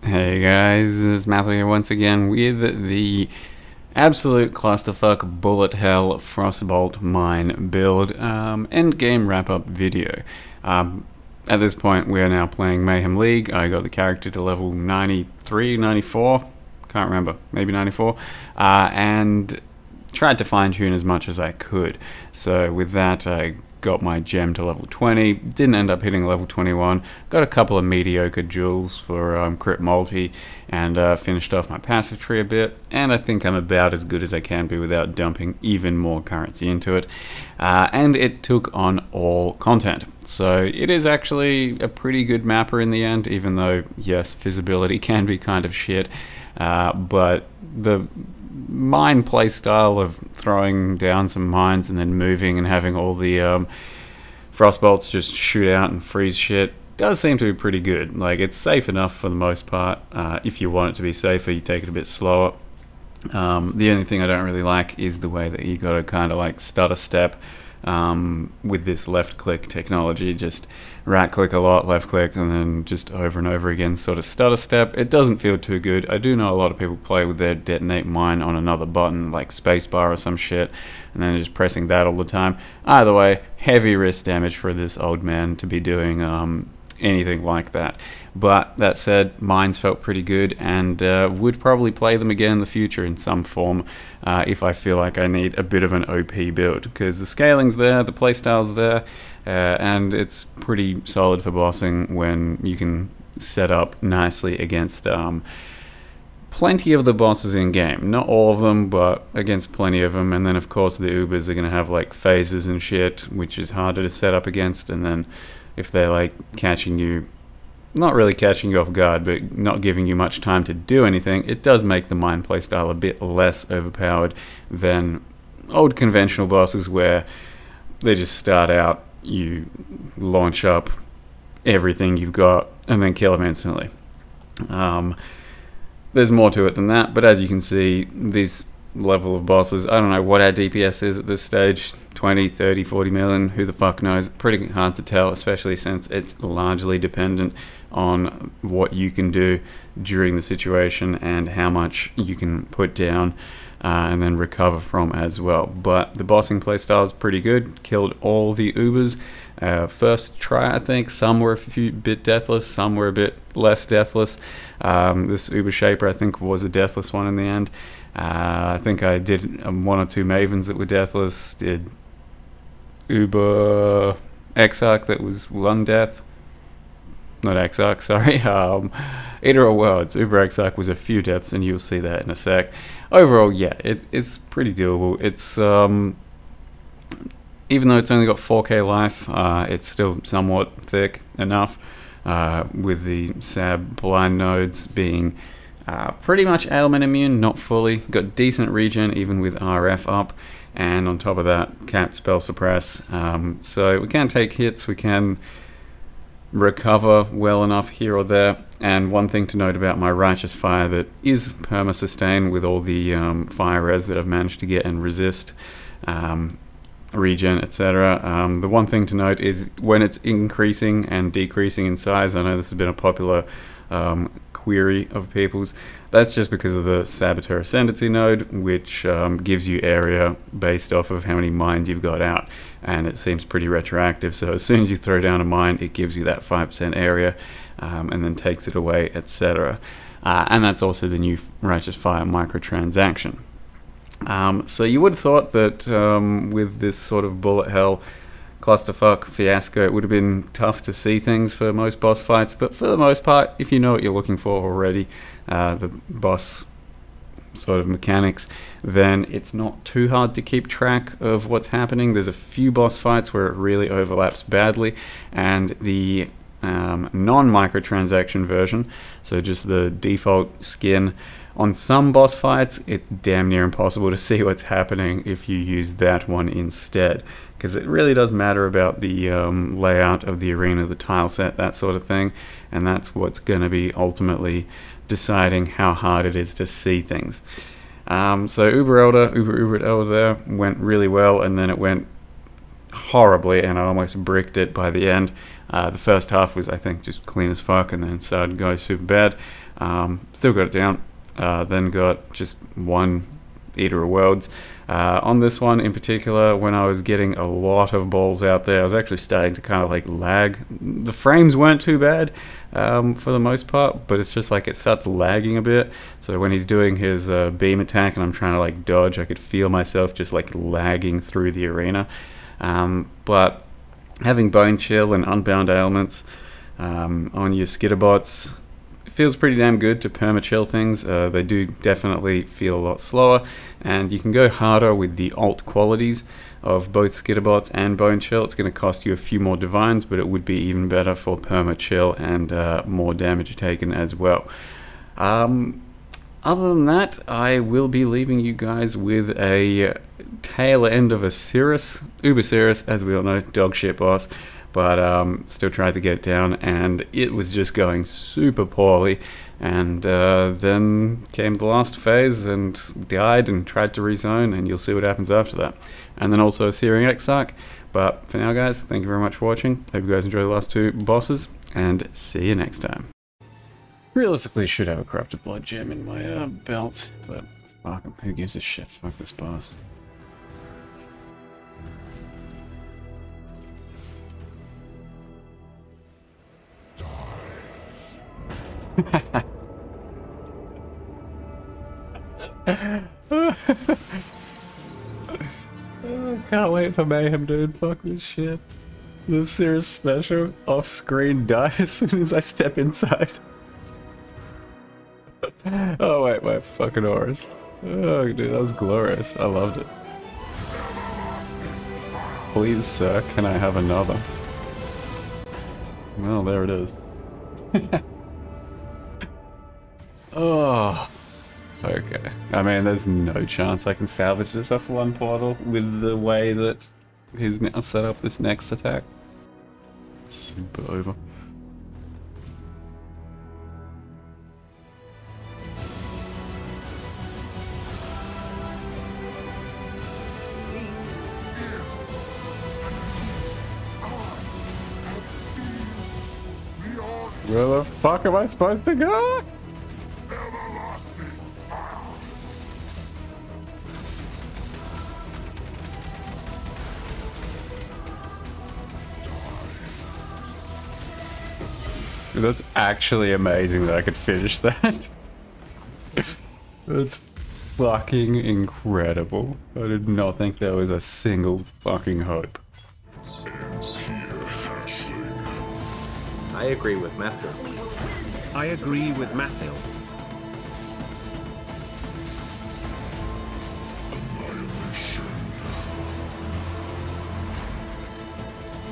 Hey guys, it's Matthew here once again with the absolute clusterfuck bullet hell Frostbolt mine build end game wrap up video. At this point we're now playing Mayhem League. I got the character to level 93, 94, can't remember, maybe 94, and tried to fine tune as much as I could. So with that I got my gem to level 20, didn't end up hitting level 21, got a couple of mediocre jewels for crit multi, and finished off my passive tree a bit, and I think I'm about as good as I can be without dumping even more currency into it, and it took on all content. So it is actually a pretty good mapper in the end, even though yes, visibility can be kind of shit, but the mine playstyle of throwing down some mines and then moving and having all the frostbolts just shoot out and freeze shit does seem to be pretty good. Like, it's safe enough for the most part. If you want it to be safer, you take it a bit slower. The only thing I don't really like is the way that you gotta kind of like stutter step with this left click technology. Just right click a lot, left click, and then just over and over again sort of stutter step. It doesn't feel too good. I do know a lot of people play with their detonate mine on another button like spacebar or some shit, and then just pressing that all the time. Either way, heavy wrist damage for this old man to be doing anything like that. But that said, mines felt pretty good, and would probably play them again in the future in some form if I feel like I need a bit of an OP build, because the scaling's there, the playstyle's there, and it's pretty solid for bossing when you can set up nicely against plenty of the bosses in game. Not all of them, but against plenty of them. And then of course the Ubers are going to have like phases and shit, which is harder to set up against. And then if they're like catching you, not really catching you off guard, but not giving you much time to do anything, it does make the mine playstyle a bit less overpowered than old conventional bosses where they just start out, you launch up everything you've got and then kill them instantly. There's more to it than that, but as you can see, this level of bosses, I don't know what our DPS is at this stage, 20, 30, 40 million, who the fuck knows. Pretty hard to tell, especially since it's largely dependent on what you can do during the situation and how much you can put down and then recover from as well. But the bossing playstyle is pretty good. Killed all the Ubers first try, I think. Some were a bit deathless, some were a bit less deathless. This Uber Shaper I think was a deathless one in the end. I think I did one or two Mavens that were deathless, did Uber Exarch that was one death. Not Exarch, sorry. Either words, Uber Exarch was a few deaths, and you'll see that in a sec. Overall, yeah, it's pretty doable. It's even though it's only got 4k life, it's still somewhat thick enough, with the SAB blind nodes being pretty much ailment immune, not fully. Got decent regen even with RF up, and on top of that, can't spell suppress. So we can take hits, we can recover well enough here or there. And one thing to note about my Righteous Fire that is perma-sustain with all the fire res that I've managed to get and resist, regen, etc. The one thing to note is when it's increasing and decreasing in size, I know this has been a popular query of people's, that's just because of the Saboteur Ascendancy node, which gives you area based off of how many mines you've got out, and it seems pretty retroactive. So as soon as you throw down a mine, it gives you that 5% area and then takes it away, etc. And that's also the new Righteous Fire microtransaction. So you would have thought that with this sort of bullet hell clusterfuck fiasco, it would have been tough to see things for most boss fights, but for the most part, if you know what you're looking for already, the boss sort of mechanics, then it's not too hard to keep track of what's happening. There's a few boss fights where it really overlaps badly, and the non-microtransaction version, so just the default skin, on some boss fights it's damn near impossible to see what's happening if you use that one instead, because it really does matter about the layout of the arena, the tile set, that sort of thing, and that's what's going to be ultimately deciding how hard it is to see things. So Uber Elder there went really well, and then it went horribly, and I almost bricked it by the end. The first half was, I think, just clean as fuck, and then started to go super bad. Still got it down. Then got just one Eater of Worlds. On this one in particular, when I was getting a lot of balls out there, I was actually starting to kind of like lag. The frames weren't too bad for the most part, but it's just like it starts lagging a bit. So when he's doing his beam attack and I'm trying to like dodge, I could feel myself just like lagging through the arena. But having Bone Chill and Unbound Ailments on your Skitterbots, it feels pretty damn good to perma-chill things. They do definitely feel a lot slower, and you can go harder with the alt qualities of both Skitterbots and Bone Chill. It's going to cost you a few more divines, but it would be even better for perma-chill and more damage taken as well. Other than that, I will be leaving you guys with a tail end of a Cirrus, Uber Cirrus, as we all know, dog shit boss, but still tried to get down, and it was just going super poorly, and then came the last phase and died and tried to rezone, and you'll see what happens after that. And then also Searing Exarch. But for now, guys, thank you very much for watching. Hope you guys enjoy the last two bosses, and see you next time. Realistically, should have a Corrupted Blood Gem in my belt, but fuck him, who gives a shit? Fuck this boss. Can't wait for Mayhem, dude. Fuck this shit. This Cirrus special off-screen dies as soon as I step inside. Oh wait, my fucking auras. Oh dude, that was glorious. I loved it. Please, sir, can I have another? Well, there it is. Oh, okay. I mean, there's no chance I can salvage this off one portal with the way that he's now set up this next attack. It's super over. Where the fuck am I supposed to go? That's actually amazing that I could finish that. That's fucking incredible. I did not think there was a single fucking hope. I agree with Matthew. I agree with Matthew. Annihilation.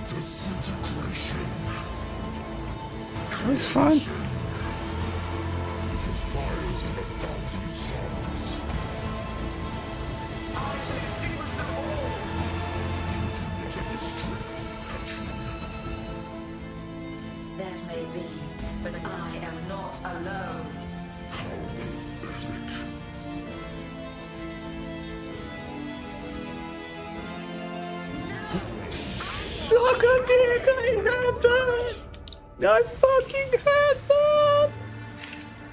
Disintegration. It was fun. The fires of 1,000 suns. I shall extinguish them all. You do not have the strength, hatchling. That may be, but I am not alone. How pathetic. Suck a dick! I had that! I fucking had that!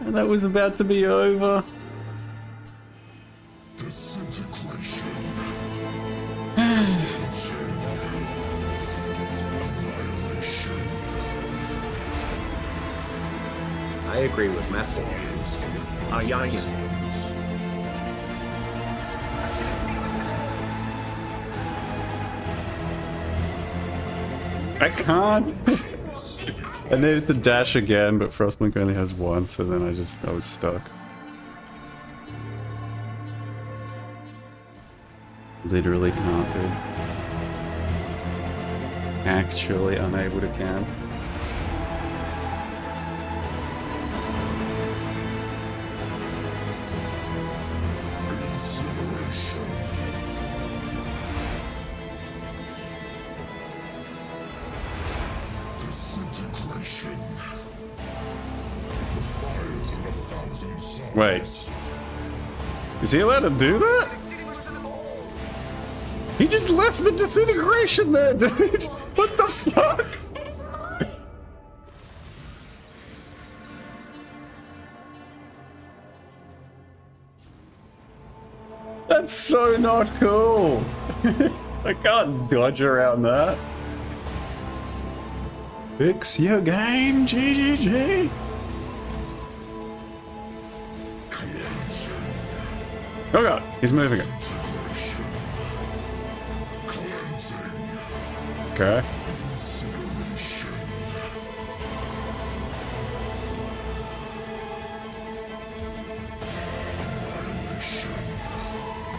And that was about to be over. Disintegration. I agree with Matthew. I can't. I needed to dash again, but Frostblink only has one, so then I was stuck. Literally can't, dude. Actually unable to camp. Disintegration. The fires of 1,000 suns. Wait. Is he allowed to do that? He just left the disintegration there, dude! What the fuck? That's so not cool. I can't dodge around that. Fix your game, GGG. Oh god, he's moving it. Okay.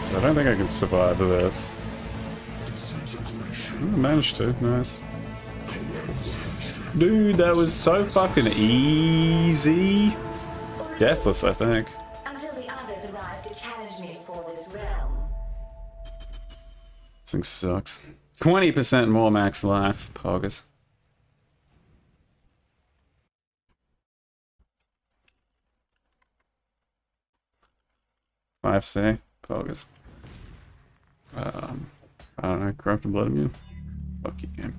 So I don't think I can survive this. I managed to, nice. Dude, that was so fucking easy. Deathless, I think. Until the others arrive to challenge me for this realm. This thing sucks. 20% more max life, Poggers. C, Poggers. I don't know, corrupted blood immune. Fuck you, game.